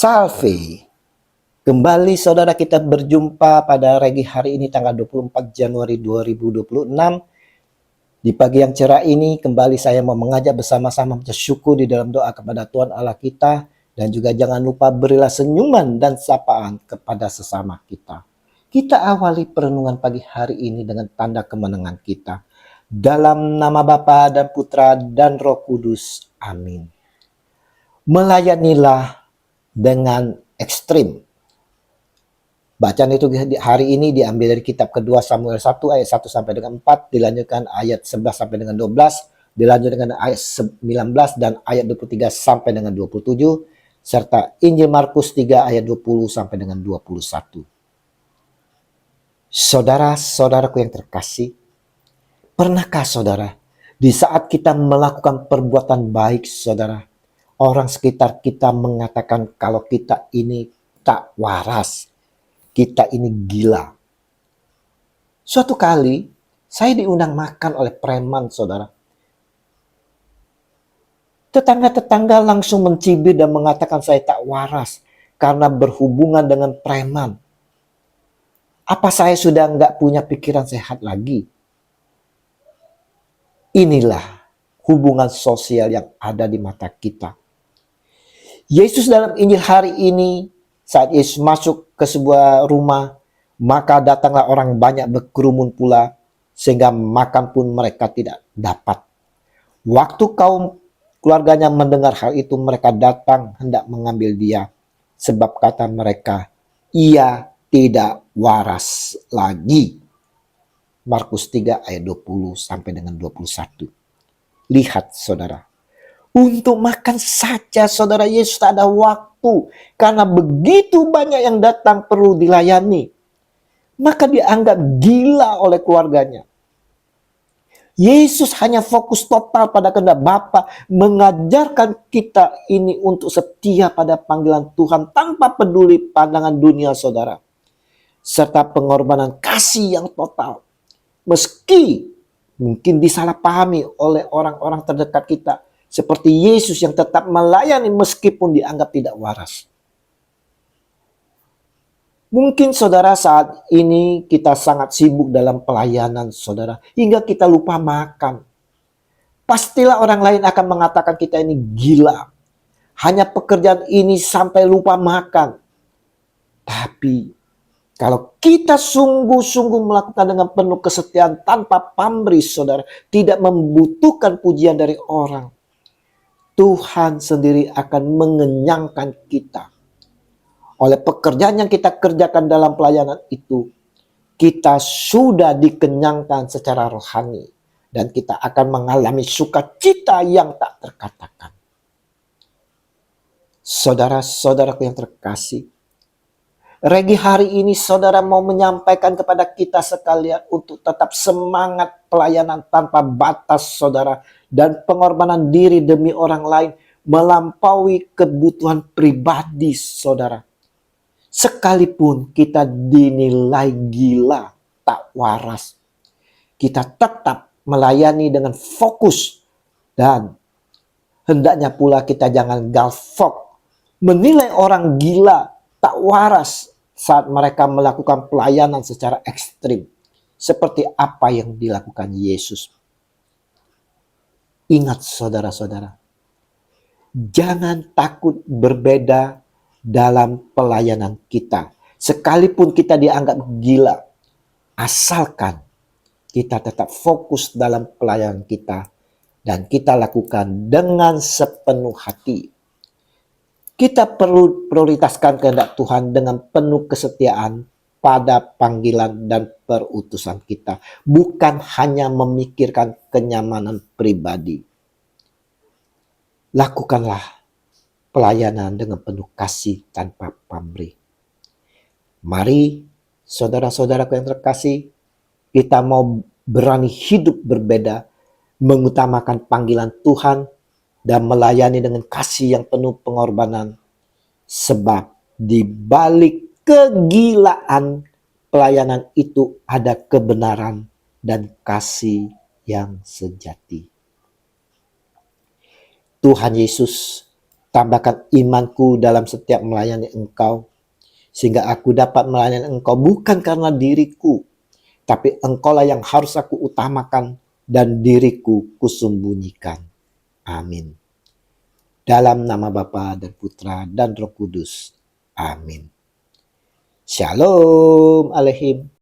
Salve. Kembali saudara kita berjumpa pada pagi hari ini tanggal 24 Januari 2026. Di pagi yang cerah ini kembali saya mau mengajak bersama-sama bersyukur di dalam doa kepada Tuhan Allah kita. Dan juga jangan lupa berilah senyuman dan sapaan kepada sesama kita. Kita awali perenungan pagi hari ini dengan tanda kemenangan kita. Dalam nama Bapa dan Putra dan Roh Kudus. Amin. Melayanilah dengan ekstrim. Bacaan itu hari ini diambil dari kitab kedua Samuel 1 ayat 1 sampai dengan 4, dilanjutkan ayat 11 sampai dengan 12, dilanjutkan dengan ayat 19 dan ayat 23 sampai dengan 27, serta Injil Markus 3 ayat 20 sampai dengan 21. Saudara-saudaraku yang terkasih, pernahkah saudara di saat kita melakukan perbuatan baik saudara, orang sekitar kita mengatakan kalau kita ini tak waras, kita ini gila. Suatu kali saya diundang makan oleh preman saudara. Tetangga-tetangga langsung mencibir dan mengatakan saya tak waras karena berhubungan dengan preman. Apa saya sudah nggak punya pikiran sehat lagi? Inilah hubungan sosial yang ada di mata kita. Yesus dalam Injil hari ini, saat Yesus masuk ke sebuah rumah, maka datanglah orang banyak berkerumun pula, sehingga makan pun mereka tidak dapat. Waktu kaum keluarganya mendengar hal itu, mereka datang hendak mengambil dia, sebab kata mereka, ia tidak waras lagi. Markus 3 ayat 20 sampai dengan 21. Lihat saudara. Untuk makan saja saudara Yesus tak ada waktu. Karena begitu banyak yang datang perlu dilayani. Maka dianggap gila oleh keluarganya. Yesus hanya fokus total pada kehendak Bapa, mengajarkan kita ini untuk setia pada panggilan Tuhan tanpa peduli pandangan dunia saudara. Serta pengorbanan kasih yang total. Meski mungkin disalahpahami oleh orang-orang terdekat kita. Seperti Yesus yang tetap melayani meskipun dianggap tidak waras. Mungkin saudara saat ini kita sangat sibuk dalam pelayanan saudara. Hingga kita lupa makan. Pastilah orang lain akan mengatakan kita ini gila. Hanya pekerjaan ini sampai lupa makan. Tapi kalau kita sungguh-sungguh melakukan dengan penuh kesetiaan tanpa pamrih saudara. Tidak membutuhkan pujian dari orang. Tuhan sendiri akan mengenyangkan kita. Oleh pekerjaan yang kita kerjakan dalam pelayanan itu, kita sudah dikenyangkan secara rohani. Dan kita akan mengalami sukacita yang tak terkatakan. Saudara-saudaraku yang terkasih, Regi hari ini saudara mau menyampaikan kepada kita sekalian untuk tetap semangat pelayanan tanpa batas saudara. Dan pengorbanan diri demi orang lain melampaui kebutuhan pribadi saudara. Sekalipun kita dinilai gila, tak waras. Kita tetap melayani dengan fokus. Dan hendaknya pula kita jangan galfok. Menilai orang gila, tak waras saat mereka melakukan pelayanan secara ekstrim. Seperti apa yang dilakukan Yesus. Ingat saudara-saudara, jangan takut berbeda dalam pelayanan kita. Sekalipun kita dianggap gila, asalkan kita tetap fokus dalam pelayanan kita dan kita lakukan dengan sepenuh hati. Kita perlu prioritaskan kehendak Tuhan dengan penuh kesetiaan pada panggilan dan perutusan kita. Bukan hanya memikirkan kenyamanan pribadi. Lakukanlah pelayanan dengan penuh kasih tanpa pamrih. Mari saudara-saudaraku yang terkasih, kita mau berani hidup berbeda, mengutamakan panggilan Tuhan dan melayani dengan kasih yang penuh pengorbanan. Sebab di balik kegilaan pelayanan itu ada kebenaran dan kasih yang sejati. Tuhan Yesus Tambahkan imanku dalam setiap melayani Engkau, sehingga aku dapat melayani Engkau bukan karena diriku, tapi Engkaulah yang harus aku utamakan dan diriku kusembunyikan. Amin. Dalam nama Bapa dan Putra dan Roh Kudus. Amin. Shalom Alehim.